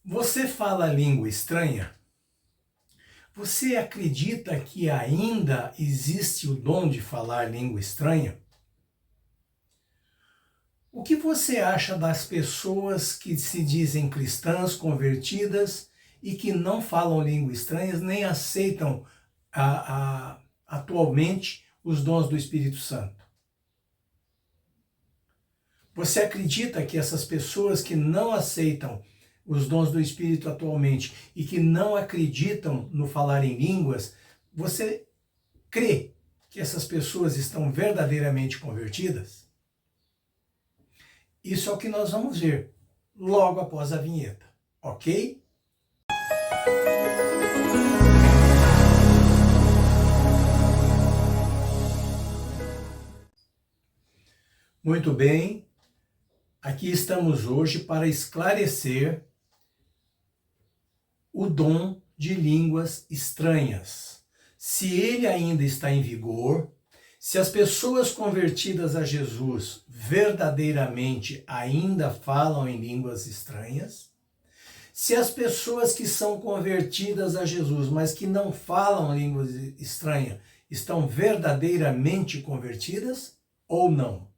Você fala língua estranha? Você acredita que ainda existe o dom de falar língua estranha? O que você acha das pessoas que se dizem cristãs, convertidas e que não falam língua estranhas nem aceitam atualmente os dons do Espírito Santo? Você acredita que essas pessoas que não aceitam os dons do Espírito atualmente e que não acreditam no falar em línguas, você crê que essas pessoas estão verdadeiramente convertidas? Isso é o que nós vamos ver logo após a vinheta, ok? Muito bem, aqui estamos hoje para esclarecer o dom de línguas estranhas. Se ele ainda está em vigor, se as pessoas convertidas a Jesus verdadeiramente ainda falam em línguas estranhas, se as pessoas que são convertidas a Jesus, mas que não falam línguas estranhas, estão verdadeiramente convertidas ou não.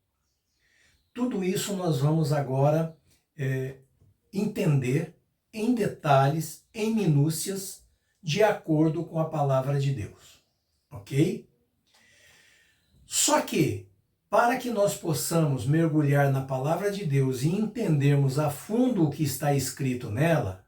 Tudo isso nós vamos agora entender em detalhes, em minúcias, de acordo com a palavra de Deus, ok? Só que, para que nós possamos mergulhar na palavra de Deus e entendermos a fundo o que está escrito nela,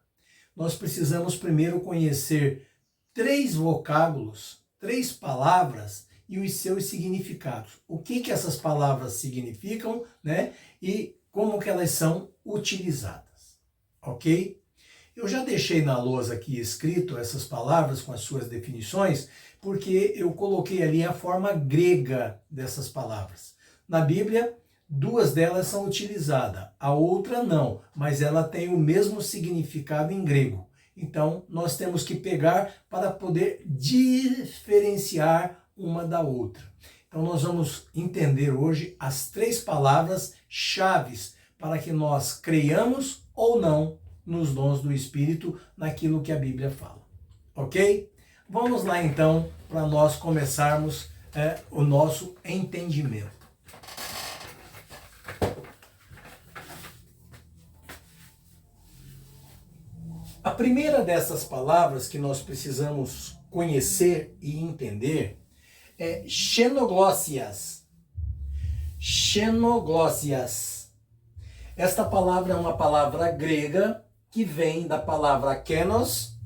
nós precisamos primeiro conhecer 3 vocábulos, 3 palavras e os seus significados. O que essas palavras significam, né? E como que elas são utilizadas, ok? Eu já deixei na lousa aqui escrito essas palavras com as suas definições, porque eu coloquei ali a forma grega dessas palavras. Na Bíblia, 2 delas são utilizadas, a outra não, mas ela tem o mesmo significado em grego. Então, nós temos que pegar para poder diferenciar uma da outra. Então, nós vamos entender hoje as 3 palavras chaves para que nós creiamos ou não nos dons do Espírito, naquilo que a Bíblia fala. Ok? Vamos lá então, para nós começarmos o nosso entendimento. A primeira dessas palavras que nós precisamos conhecer e entender é xenoglóssias. Xenoglóssias. Esta palavra é uma palavra grega que vem da palavra kenos,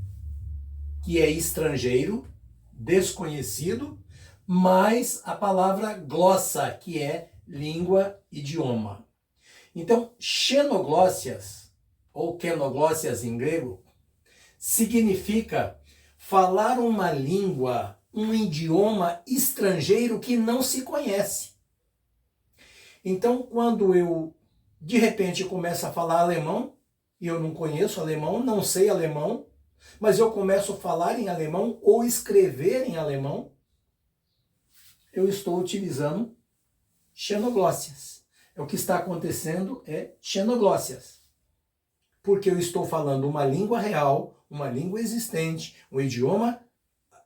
que é estrangeiro, desconhecido, mais a palavra glossa, que é língua, idioma. Então, xenoglóssias, ou kenoglóssias em grego, significa falar uma língua, um idioma estrangeiro que não se conhece. Então, quando eu, de repente, começo a falar alemão, e eu não conheço alemão, não sei alemão, mas eu começo a falar em alemão ou escrever em alemão, eu estou utilizando xenoglóssias. O que está acontecendo é xenoglóssias. Porque eu estou falando uma língua real, uma língua existente, um idioma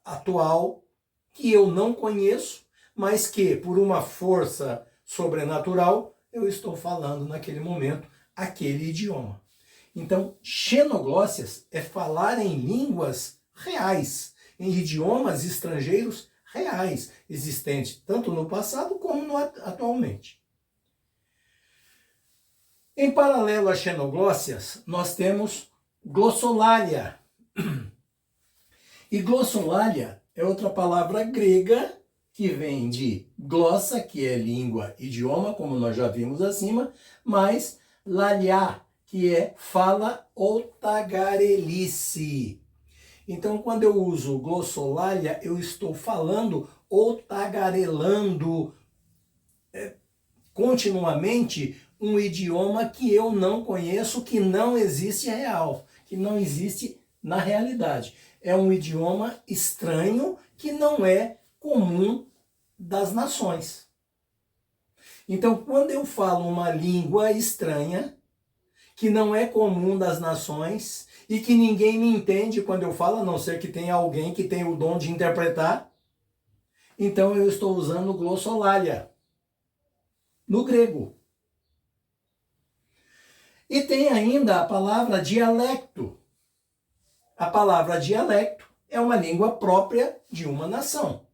atual que eu não conheço, mas que, por uma força sobrenatural, eu estou falando naquele momento aquele idioma. Então, xenoglóssias é falar em línguas reais, em idiomas estrangeiros reais, existentes tanto no passado como atualmente. Em paralelo a xenoglóssias, nós temos glossolalia. E glossolalia é outra palavra grega que vem de glossa, que é língua, idioma, como nós já vimos acima, mais lalia, que é fala ou tagarelice. Então, quando eu uso glossolalia, eu estou falando ou tagarelando continuamente um idioma que eu não conheço, que não existe real, que não existe na realidade. É um idioma estranho que não é comum das nações. Então, quando eu falo uma língua estranha, que não é comum das nações e que ninguém me entende quando eu falo, a não ser que tenha alguém que tenha o dom de interpretar. Então eu estou usando glossolalia no grego. E tem ainda a palavra dialecto. A palavra dialecto é uma língua própria de uma nação.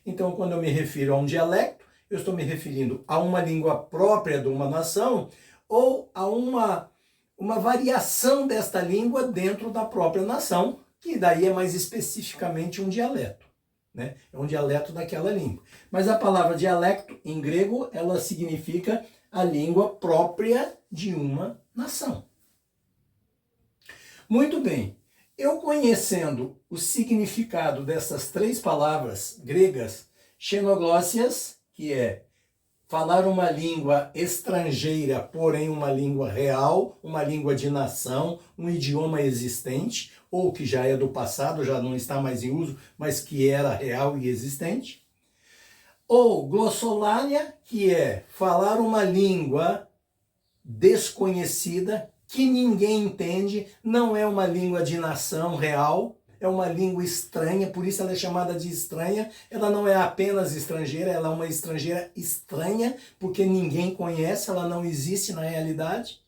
Então, quando eu me refiro a um dialecto, eu estou me referindo a uma língua própria de uma nação ou a uma variação desta língua dentro da própria nação, que daí é mais especificamente um dialeto, né? É um dialeto daquela língua. Mas a palavra dialecto, em grego, ela significa a língua própria de uma nação. Muito bem. Eu conhecendo o significado dessas três palavras gregas, xenoglóssias, que é falar uma língua estrangeira, porém uma língua real, uma língua de nação, um idioma existente, ou que já é do passado, já não está mais em uso, mas que era real e existente. Ou glossolalia, que é falar uma língua desconhecida, que ninguém entende, não é uma língua de nação real, é uma língua estranha, por isso ela é chamada de estranha. Ela não é apenas estrangeira, ela é uma estrangeira estranha, porque ninguém conhece, ela não existe na realidade.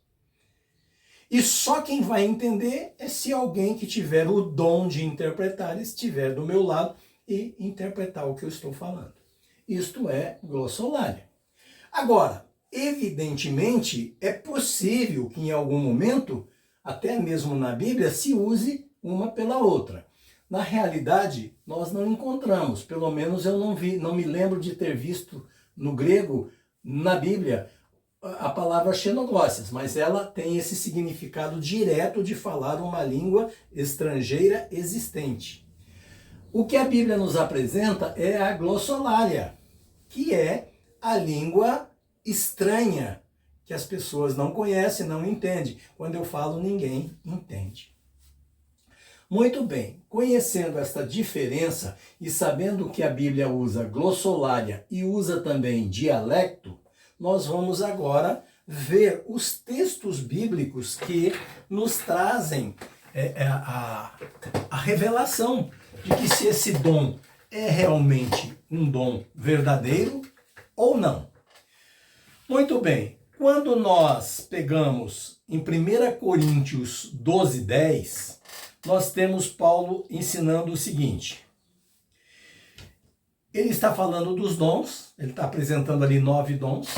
E só quem vai entender é se alguém que tiver o dom de interpretar estiver do meu lado e interpretar o que eu estou falando. Isto é glossolalia. Agora, evidentemente, é possível que em algum momento, até mesmo na Bíblia, se use uma pela outra. Na realidade, nós não encontramos, pelo menos eu não me lembro de ter visto no grego, na Bíblia, a palavra xenoglóssias, mas ela tem esse significado direto de falar uma língua estrangeira existente. O que a Bíblia nos apresenta é a glossolalia, que é a língua estranha, que as pessoas não conhecem, não entendem. Quando eu falo, ninguém entende. Muito bem, conhecendo esta diferença e sabendo que a Bíblia usa glossolalia e usa também dialecto, nós vamos agora ver os textos bíblicos que nos trazem a revelação de que se esse dom é realmente um dom verdadeiro ou não. Muito bem, quando nós pegamos em 1 Coríntios 12:10, nós temos Paulo ensinando o seguinte. Ele está falando dos dons, ele está apresentando ali 9 dons,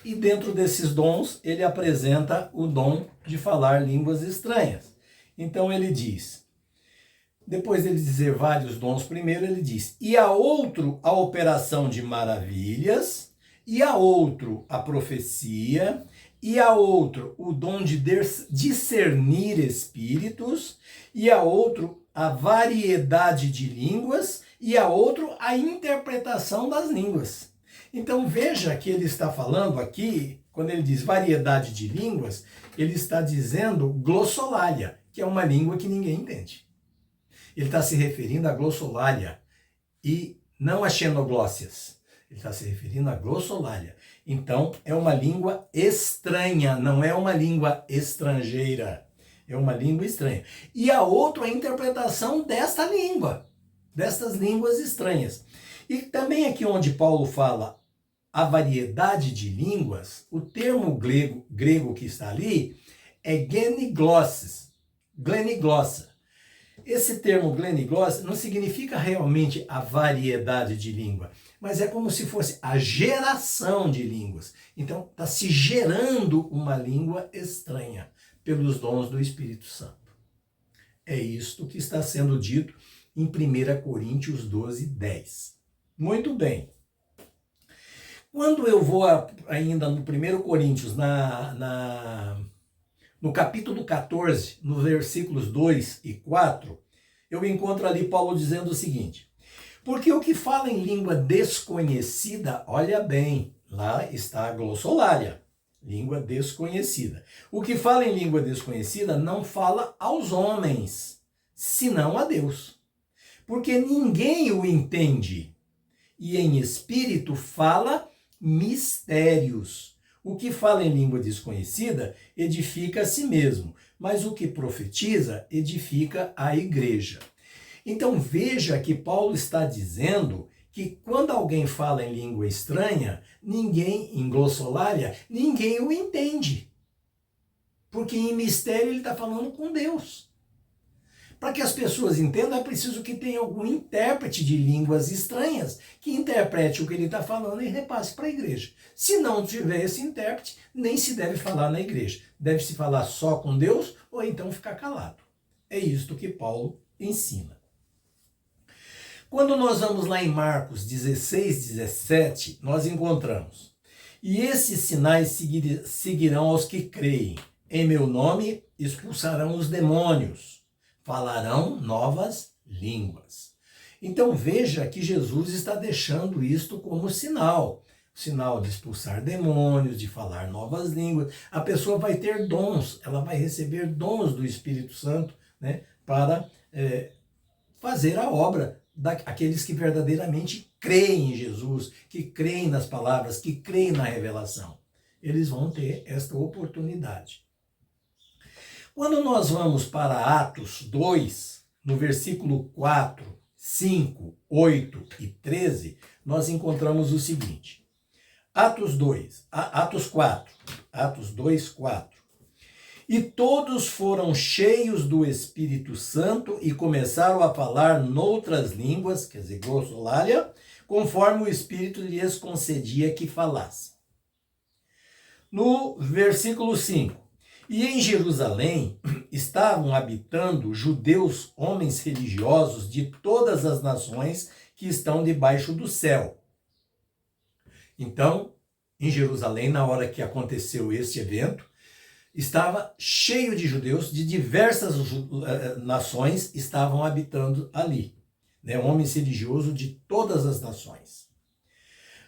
e dentro desses dons ele apresenta o dom de falar línguas estranhas. Então ele diz, depois dele dizer vários dons, primeiro ele diz, e a outro a operação de maravilhas, e a outro a profecia, e a outro o dom de discernir espíritos, e a outro a variedade de línguas, e a outro a interpretação das línguas. Então veja que ele está falando aqui, quando ele diz variedade de línguas, ele está dizendo glossolalia, que é uma língua que ninguém entende. Ele está se referindo à glossolalia e não a xenoglóssias. Ele está se referindo à glossolalia. Então, é uma língua estranha, não é uma língua estrangeira. É uma língua estranha. E a outra é a interpretação desta língua, destas línguas estranhas. E também aqui onde Paulo fala a variedade de línguas, o termo grego que está ali é geniglossis, gleniglossa. Esse termo gleniglossa não significa realmente a variedade de língua, mas é como se fosse a geração de línguas. Então, está se gerando uma língua estranha pelos dons do Espírito Santo. É isto que está sendo dito em 1 Coríntios 12:10. Muito bem. Quando eu vou ainda no 1 Coríntios, no capítulo 14, nos versículos 2 e 4, eu encontro ali Paulo dizendo o seguinte, porque o que fala em língua desconhecida, olha bem, lá está a glossolalia, língua desconhecida. O que fala em língua desconhecida não fala aos homens, senão a Deus, porque ninguém o entende, e em espírito fala mistérios. O que fala em língua desconhecida edifica a si mesmo, mas o que profetiza edifica a igreja. Então veja que Paulo está dizendo que quando alguém fala em língua estranha, em glossolalia, ninguém o entende. Porque em mistério ele está falando com Deus. Para que as pessoas entendam, é preciso que tenha algum intérprete de línguas estranhas que interprete o que ele está falando e repasse para a igreja. Se não tiver esse intérprete, nem se deve falar na igreja. Deve-se falar só com Deus ou então ficar calado. É isto que Paulo ensina. Quando nós vamos lá em Marcos 16, 17, nós encontramos: e esses sinais seguirão aos que creem. Em meu nome expulsarão os demônios. Falarão novas línguas. Então veja que Jesus está deixando isto como sinal. Sinal de expulsar demônios, de falar novas línguas. A pessoa vai ter dons, ela vai receber dons do Espírito Santo, né, para fazer a obra daqueles que verdadeiramente creem em Jesus, que creem nas palavras, que creem na revelação. Eles vão ter esta oportunidade. Quando nós vamos para Atos 2, no versículo 4, 5, 8 e 13, nós encontramos o seguinte. Atos 2, 4. E todos foram cheios do Espírito Santo e começaram a falar noutras línguas, quer dizer, glossolalia, conforme o Espírito lhes concedia que falassem. No versículo 5. E em Jerusalém estavam habitando judeus, homens religiosos de todas as nações que estão debaixo do céu. Então, em Jerusalém, na hora que aconteceu este evento, estava cheio de judeus de diversas nações estavam habitando ali, né? Homens religiosos de todas as nações.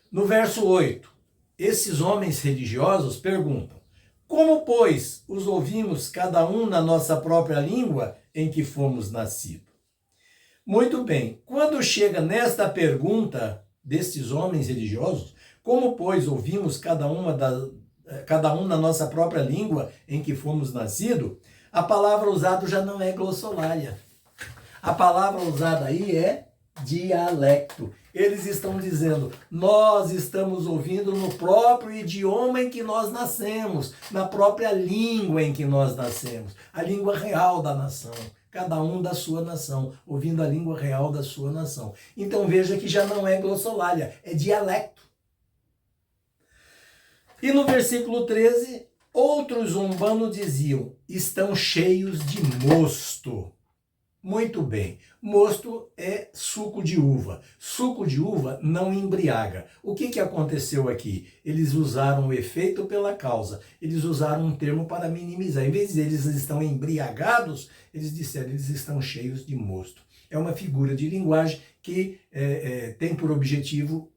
No verso 8, esses homens religiosos perguntam: como, pois, os ouvimos cada um na nossa própria língua em que fomos nascidos? Muito bem, quando chega nesta pergunta destes homens religiosos, como, pois, ouvimos cada um na nossa própria língua em que fomos nascidos, a palavra usada já não é glossolalia. A palavra usada aí é dialecto. Eles estão dizendo, nós estamos ouvindo no próprio idioma em que nós nascemos, na própria língua em que nós nascemos, a língua real da nação, cada um da sua nação, ouvindo a língua real da sua nação. Então veja que já não é glossolalia, é dialecto. E no versículo 13, outros zombando diziam, estão cheios de mosto. Muito bem, mosto é suco de uva. Suco de uva não embriaga. O que aconteceu aqui? Eles usaram o efeito pela causa. Eles usaram um termo para minimizar. Em vez de eles estão embriagados, eles disseram eles estão cheios de mosto. É uma figura de linguagem que tem por objetivo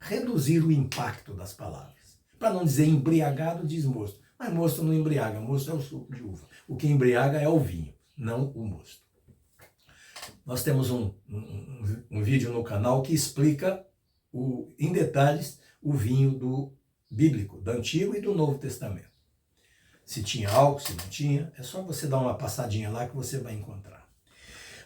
reduzir o impacto das palavras. Para não dizer embriagado, diz mosto. Mas mosto não embriaga, mosto é o suco de uva. O que embriaga é o vinho, não o mosto. Nós temos um vídeo no canal que explica em detalhes o vinho bíblico, do Antigo e do Novo Testamento. Se tinha álcool, se não tinha, é só você dar uma passadinha lá que você vai encontrar.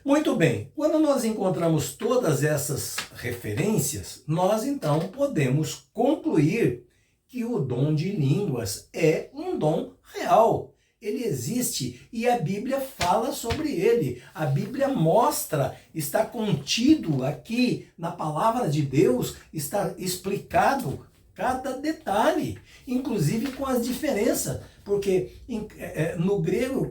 Muito bem, quando nós encontramos todas essas referências, nós então podemos concluir que o dom de línguas é um dom real. Ele existe e a Bíblia fala sobre ele. A Bíblia mostra, está contido aqui na palavra de Deus, está explicado cada detalhe, inclusive com as diferenças, porque no grego,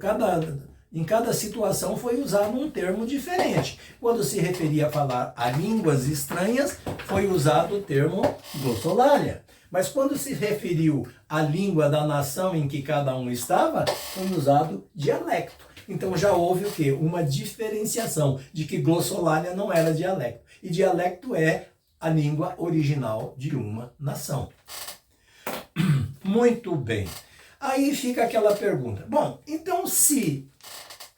em cada situação foi usado um termo diferente. Quando se referia a falar a línguas estranhas, foi usado o termo glossolalia. Mas quando se referiu à língua da nação em que cada um estava, foi usado dialecto. Então já houve o quê? Uma diferenciação de que glossolalia não era dialecto. E dialecto é a língua original de uma nação. Muito bem. Aí fica aquela pergunta. Bom, então se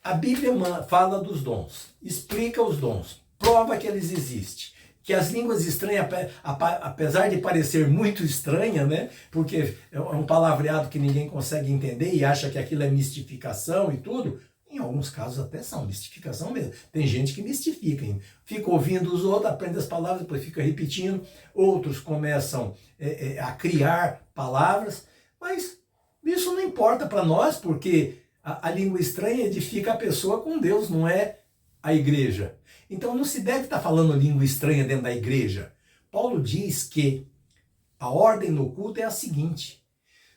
a Bíblia fala dos dons, explica os dons, prova que eles existem, que as línguas estranhas, apesar de parecer muito estranha, né, porque é um palavreado que ninguém consegue entender e acha que aquilo é mistificação e tudo, em alguns casos até são mistificação mesmo. Tem gente que mistifica, hein? Fica ouvindo os outros, aprende as palavras, depois fica repetindo. Outros começam a criar palavras, mas isso não importa para nós, porque a língua estranha edifica a pessoa com Deus, não é a igreja. Então não se deve estar falando língua estranha dentro da igreja. Paulo diz que a ordem no culto é a seguinte: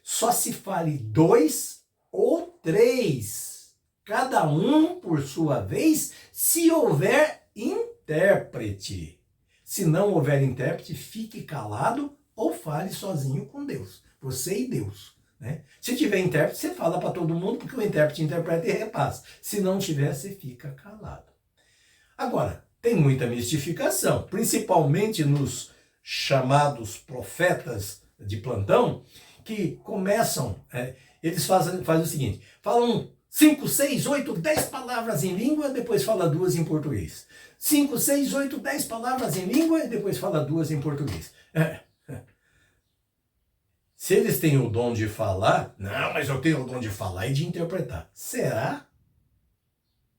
só se fale 2 ou 3, cada um por sua vez, se houver intérprete. Se não houver intérprete, fique calado ou fale sozinho com Deus. Você e Deus. Né? Se tiver intérprete, você fala para todo mundo, porque o intérprete interpreta e repassa. Se não tiver, você fica calado. Agora, tem muita mistificação, principalmente nos chamados profetas de plantão, que começam, eles fazem o seguinte, falam 5, 6, 8, 10 palavras em língua, depois fala 2 em português. 5, 6, 8, 10 palavras em língua, e depois fala 2 em português. Se eles têm o dom de falar, não, mas eu tenho o dom de falar e de interpretar. Será?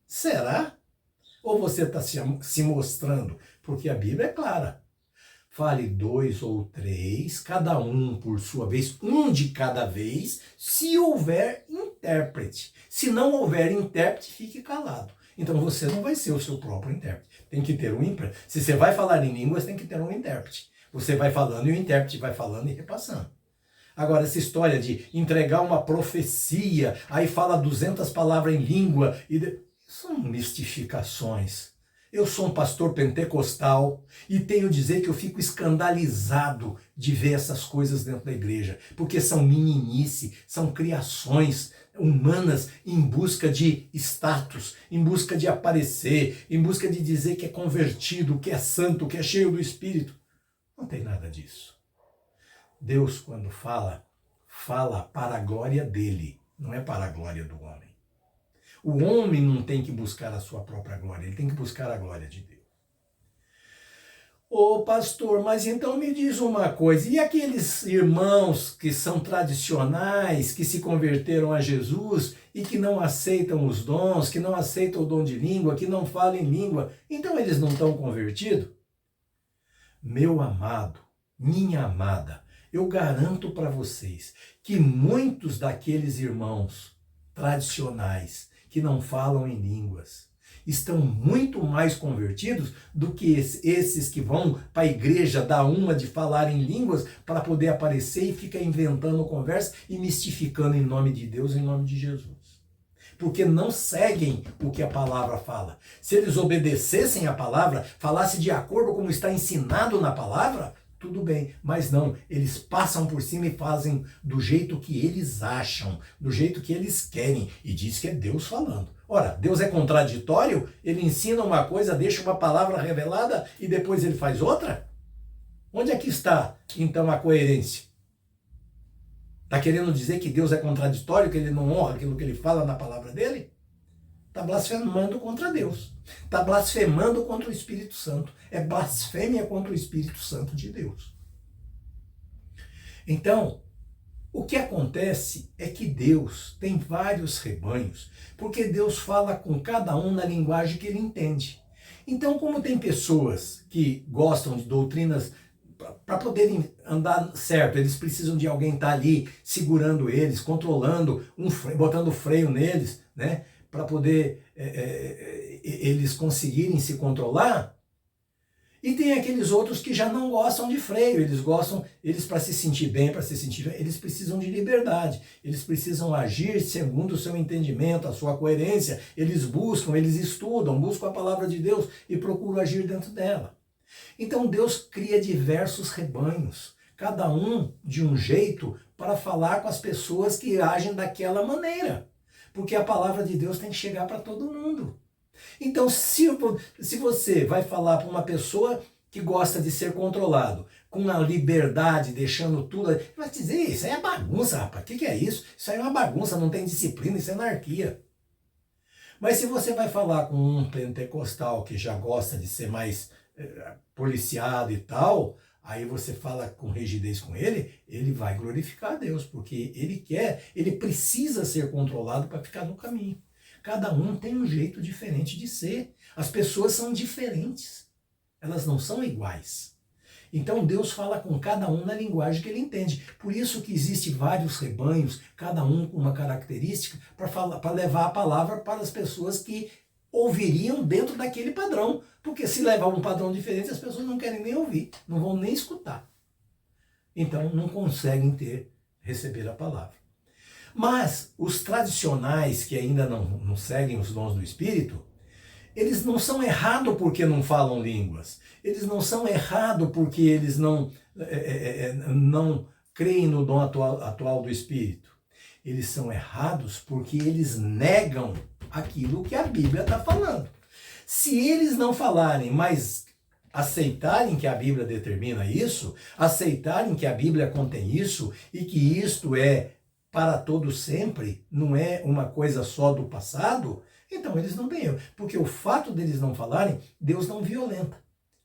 Será? Ou você está se mostrando? Porque a Bíblia é clara. Fale 2 ou 3, cada um por sua vez, um de cada vez, se houver intérprete. Se não houver intérprete, fique calado. Então você não vai ser o seu próprio intérprete. Tem que ter um intérprete. Se você vai falar em línguas, tem que ter um intérprete. Você vai falando e o intérprete vai falando e repassando. Agora, essa história de entregar uma profecia, aí fala 200 palavras em língua, são mistificações. Eu sou um pastor pentecostal e tenho a dizer que eu fico escandalizado de ver essas coisas dentro da igreja, porque são meninice, são criações humanas em busca de status, em busca de aparecer, em busca de dizer que é convertido, que é santo, que é cheio do Espírito. Não tem nada disso. Deus, quando fala, fala para a glória dele, não é para a glória do homem. O homem não tem que buscar a sua própria glória, ele tem que buscar a glória de Deus. Ô pastor, mas então me diz uma coisa, e aqueles irmãos que são tradicionais, que se converteram a Jesus e que não aceitam os dons, que não aceitam o dom de língua, que não falam em língua, então eles não estão convertidos? Meu amado, minha amada, eu garanto para vocês que muitos daqueles irmãos tradicionais que não falam em línguas estão muito mais convertidos do que esses que vão para a igreja dar uma de falar em línguas para poder aparecer e ficar inventando conversa e mistificando em nome de Deus, em nome de Jesus. Porque não seguem o que a palavra fala. Se eles obedecessem a palavra, falassem de acordo como está ensinado na palavra, tudo bem, mas não, eles passam por cima e fazem do jeito que eles acham, do jeito que eles querem, e diz que é Deus falando. Ora, Deus é contraditório? Ele ensina uma coisa, deixa uma palavra revelada e depois ele faz outra? Onde é que está, então, a coerência? Está querendo dizer que Deus é contraditório, que ele não honra aquilo que ele fala na palavra dele? Está blasfemando contra Deus. Está blasfemando contra o Espírito Santo. É blasfêmia contra o Espírito Santo de Deus. Então, o que acontece é que Deus tem vários rebanhos, porque Deus fala com cada um na linguagem que ele entende. Então, como tem pessoas que gostam de doutrinas, para poderem andar certo, eles precisam de alguém estar ali segurando eles, controlando, botando freio neles, né? Para poder eles conseguirem se controlar. E tem aqueles outros que já não gostam de freio, eles para se sentir bem, eles precisam de liberdade, eles precisam agir segundo o seu entendimento, a sua coerência, eles buscam, eles estudam, buscam a palavra de Deus e procuram agir dentro dela. Então Deus cria diversos rebanhos, cada um de um jeito para falar com as pessoas que agem daquela maneira. Porque a palavra de Deus tem que chegar para todo mundo. Então, se você vai falar para uma pessoa que gosta de ser controlado, com a liberdade, deixando tudo, vai dizer, isso aí é bagunça, rapaz, o que é isso? Isso aí é uma bagunça, não tem disciplina, isso é anarquia. Mas se você vai falar com um pentecostal que já gosta de ser mais policiado e tal, aí você fala com rigidez com ele vai glorificar a Deus, porque ele precisa ser controlado para ficar no caminho. Cada um tem um jeito diferente de ser. As pessoas são diferentes. Elas não são iguais. Então Deus fala com cada um na linguagem que ele entende. Por isso que existe vários rebanhos, cada um com uma característica, para levar a palavra para as pessoas que ouviriam dentro daquele padrão. Porque se levar um padrão diferente, as pessoas não querem nem ouvir, não vão nem escutar. Então não conseguem receber a palavra. Mas os tradicionais que ainda não seguem os dons do Espírito, eles não são errados porque não falam línguas. Eles não são errados porque eles não creem no dom atual do Espírito. Eles são errados porque eles negam aquilo que a Bíblia está falando. Se eles não falarem, mas aceitarem que a Bíblia determina isso, aceitarem que a Bíblia contém isso e que isto é para todo sempre, não é uma coisa só do passado, então eles não têm erro. Porque o fato deles não falarem, Deus não violenta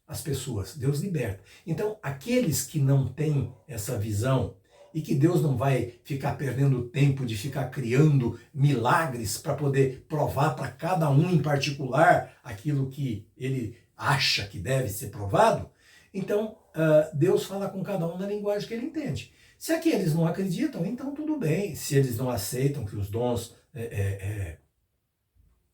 as pessoas, Deus liberta. Então, aqueles que não têm essa visão e que Deus não vai ficar perdendo tempo de ficar criando milagres para poder provar para cada um em particular aquilo que ele acha que deve ser provado, então Deus fala com cada um na linguagem que ele entende. Se aqueles não acreditam, então tudo bem. Se eles não aceitam que os dons,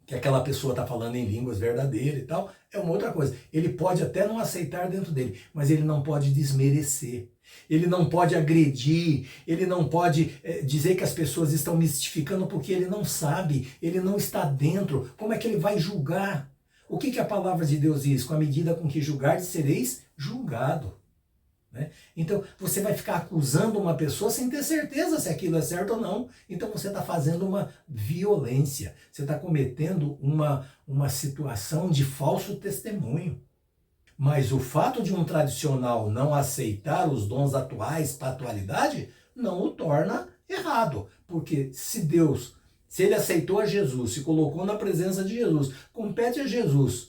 que aquela pessoa está falando em línguas verdadeiras e tal, é uma outra coisa. Ele pode até não aceitar dentro dele, mas ele não pode desmerecer. Ele não pode agredir, ele não pode dizer que as pessoas estão mistificando porque ele não sabe, ele não está dentro. Como é que ele vai julgar? O que a palavra de Deus diz? Com a medida com que julgardes, sereis julgado. Né? Então, você vai ficar acusando uma pessoa sem ter certeza se aquilo é certo ou não. Então, você está fazendo uma violência. Você está cometendo uma situação de falso testemunho. Mas o fato de um tradicional não aceitar os dons atuais para a atualidade, não o torna errado. Porque se ele aceitou a Jesus, se colocou na presença de Jesus, compete a Jesus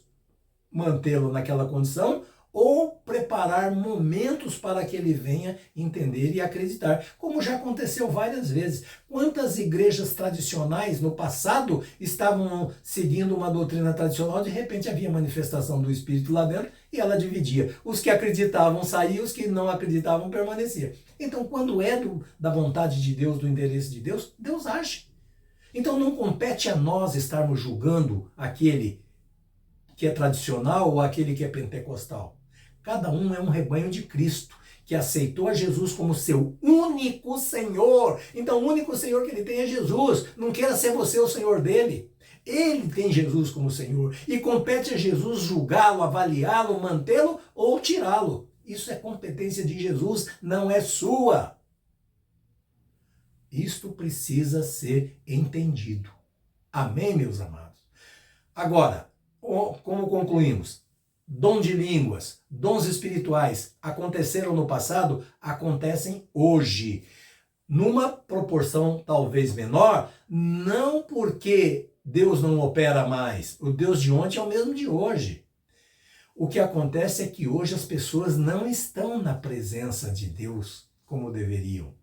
mantê-lo naquela condição ou preparar momentos para que ele venha entender e acreditar, como já aconteceu várias vezes. Quantas igrejas tradicionais no passado estavam seguindo uma doutrina tradicional, de repente havia manifestação do Espírito lá dentro e ela dividia. Os que acreditavam saíam, os que não acreditavam permaneciam. Então, quando é da vontade de Deus, do interesse de Deus, Deus age. Então não compete a nós estarmos julgando aquele que é tradicional ou aquele que é pentecostal. Cada um é um rebanho de Cristo, que aceitou a Jesus como seu único Senhor. Então o único Senhor que ele tem é Jesus. Não queira ser você o Senhor dele. Ele tem Jesus como Senhor. E compete a Jesus julgá-lo, avaliá-lo, mantê-lo ou tirá-lo. Isso é competência de Jesus, não é sua. Isto precisa ser entendido. Amém, meus amados? Agora, como concluímos? Dom de línguas, dons espirituais aconteceram no passado, acontecem hoje. Numa proporção talvez menor, não porque Deus não opera mais. O Deus de ontem é o mesmo de hoje. O que acontece é que hoje as pessoas não estão na presença de Deus como deveriam.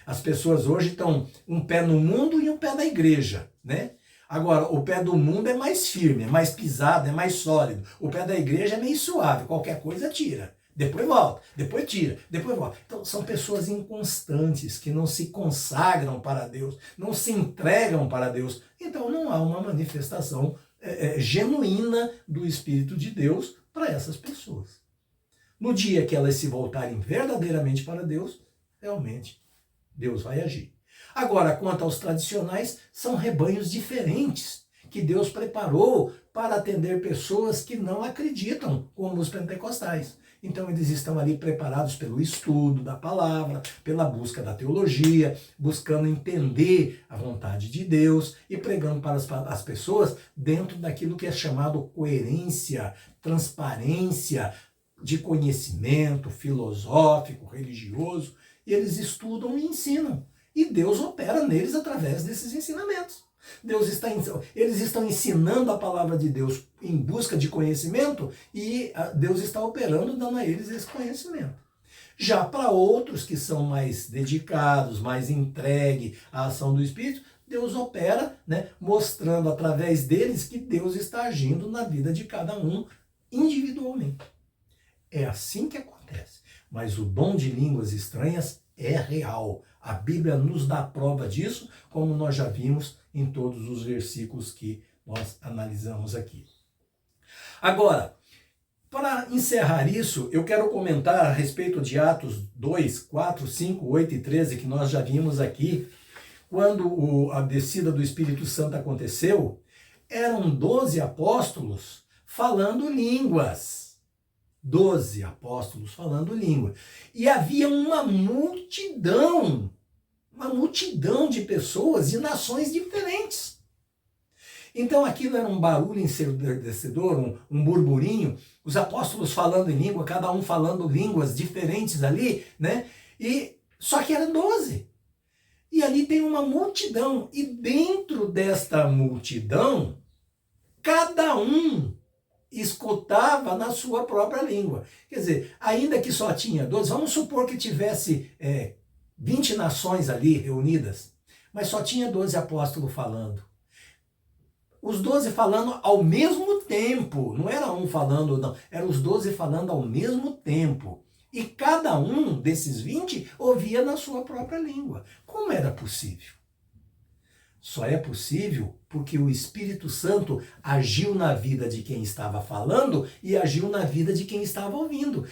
As pessoas hoje estão um pé no mundo e um pé na igreja, né? Agora, o pé do mundo é mais firme, é mais pisado, é mais sólido. O pé da igreja é meio suave, qualquer coisa tira. Depois volta, depois tira, depois volta. Então, são pessoas inconstantes, que não se consagram para Deus, não se entregam para Deus. Então, não há uma manifestação genuína do Espírito de Deus para essas pessoas. No dia que elas se voltarem verdadeiramente para Deus, realmente Deus vai agir. Agora, quanto aos tradicionais, são rebanhos diferentes que Deus preparou para atender pessoas que não acreditam, como os pentecostais. Então eles estão ali preparados pelo estudo da palavra, pela busca da teologia, buscando entender a vontade de Deus e pregando para as pessoas dentro daquilo que é chamado coerência, transparência de conhecimento filosófico, religioso. E eles estudam e ensinam. E Deus opera neles através desses ensinamentos. Eles estão ensinando a palavra de Deus em busca de conhecimento e Deus está operando, dando a eles esse conhecimento. Já para outros que são mais dedicados, mais entregues à ação do Espírito, Deus opera, né, mostrando através deles que Deus está agindo na vida de cada um individualmente. É assim que acontece. Mas o dom de línguas estranhas é real. A Bíblia nos dá prova disso, como nós já vimos em todos os versículos que nós analisamos aqui. Agora, para encerrar isso, eu quero comentar a respeito de Atos 2, 4, 5, 8 e 13, que nós já vimos aqui. Quando a descida do Espírito Santo aconteceu, eram 12 apóstolos falando línguas. 12 apóstolos falando língua. E havia uma multidão de pessoas de nações diferentes. Então aquilo era um barulho ensurdecedor, um burburinho, os apóstolos falando em língua, cada um falando línguas diferentes ali, né? Só que eram 12. E ali tem uma multidão, e dentro desta multidão, cada um escutava na sua própria língua. Quer dizer, ainda que só tinha 12, vamos supor que tivesse 20 nações ali reunidas, mas só tinha 12 apóstolos falando. Os 12 falando ao mesmo tempo, não era um falando, não, eram os 12 falando ao mesmo tempo. E cada um desses 20 ouvia na sua própria língua. Como era possível? Só é possível porque o Espírito Santo agiu na vida de quem estava falando e agiu na vida de quem estava ouvindo.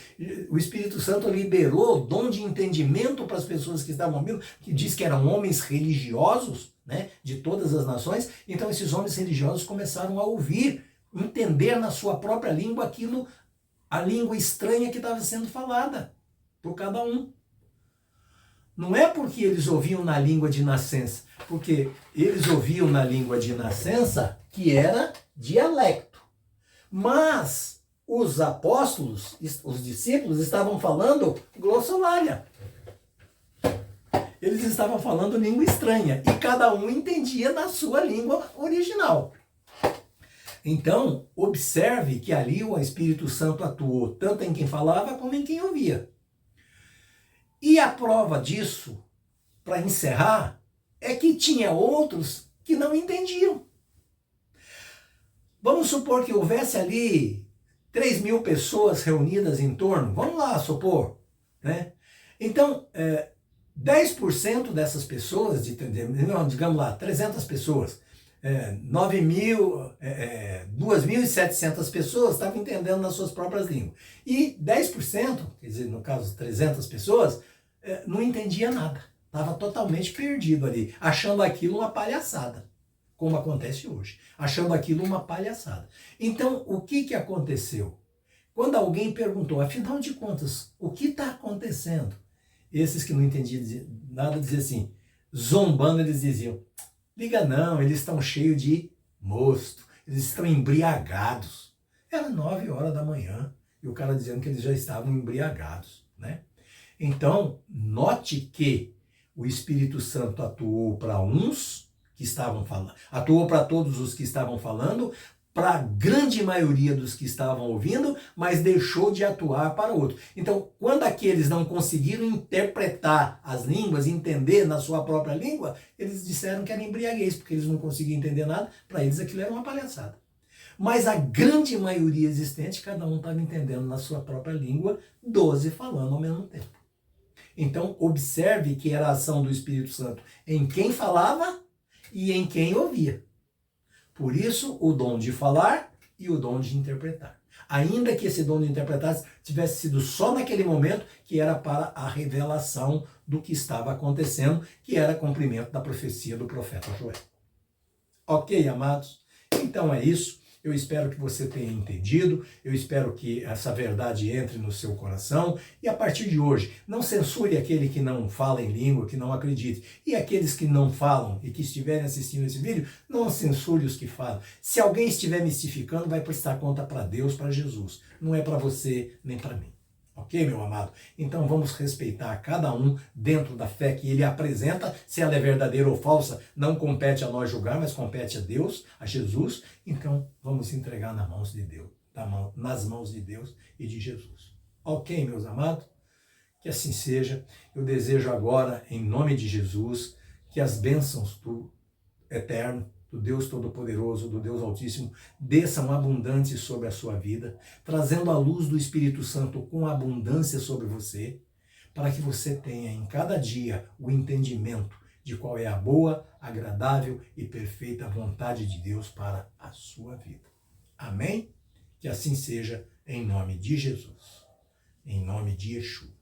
O Espírito Santo liberou dom de entendimento para as pessoas que estavam ouvindo, que diz que eram homens religiosos, né, de todas as nações. Então esses homens religiosos começaram a ouvir, entender na sua própria língua aquilo, a língua estranha que estava sendo falada por cada um. Não é porque eles ouviam na língua de nascença, porque eles ouviam na língua de nascença que era dialecto. Mas os apóstolos, os discípulos, estavam falando glossolalia. Eles estavam falando língua estranha e cada um entendia na sua língua original. Então, observe que ali o Espírito Santo atuou tanto em quem falava como em quem ouvia. E a prova disso, para encerrar, é que tinha outros que não entendiam. Vamos supor que houvesse ali 3.000 pessoas reunidas em torno, vamos lá supor, né? Então, 10% dessas pessoas, digamos lá, 300 pessoas, 2.700 pessoas estavam entendendo nas suas próprias línguas. E 10%, quer dizer, no caso 300 pessoas, não entendia nada. Estava totalmente perdido ali, achando aquilo uma palhaçada, como acontece hoje. Achando aquilo uma palhaçada. Então, o que aconteceu? Quando alguém perguntou, afinal de contas, o que está acontecendo? Esses que não entendiam nada diziam assim, zombando, eles diziam, liga não, eles estão cheios de mosto, eles estão embriagados. Era 9 horas da manhã e o cara dizendo que eles já estavam embriagados, né? Então, note que o Espírito Santo atuou para uns que estavam falando, atuou para todos os que estavam falando, para a grande maioria dos que estavam ouvindo, mas deixou de atuar para outros. Então, quando aqueles não conseguiram interpretar as línguas, entender na sua própria língua, eles disseram que era embriaguez, porque eles não conseguiam entender nada, para eles aquilo era uma palhaçada. Mas a grande maioria existente, cada um estava entendendo na sua própria língua, 12 falando ao mesmo tempo. Então, observe que era a ação do Espírito Santo em quem falava e em quem ouvia. Por isso, o dom de falar e o dom de interpretar. Ainda que esse dom de interpretar tivesse sido só naquele momento, que era para a revelação do que estava acontecendo, que era cumprimento da profecia do profeta Joel. Ok, amados? Então é isso. Eu espero que você tenha entendido, eu espero que essa verdade entre no seu coração e a partir de hoje, não censure aquele que não fala em língua, que não acredite. E aqueles que não falam e que estiverem assistindo esse vídeo, não censure os que falam. Se alguém estiver mistificando, vai prestar conta para Deus, para Jesus. Não é para você nem para mim. Ok, meu amado? Então vamos respeitar cada um dentro da fé que ele apresenta. Se ela é verdadeira ou falsa, não compete a nós julgar, mas compete a Deus, a Jesus. Então vamos entregar nas mãos de Deus, nas mãos de Deus e de Jesus. Ok, meus amados? Que assim seja. Eu desejo agora, em nome de Jesus, que as bênçãos do Eterno, do Deus Todo-Poderoso, do Deus Altíssimo, desçam abundantes sobre a sua vida, trazendo a luz do Espírito Santo com abundância sobre você, para que você tenha em cada dia o entendimento de qual é a boa, agradável e perfeita vontade de Deus para a sua vida. Amém? Que assim seja, em nome de Jesus, em nome de Yeshua.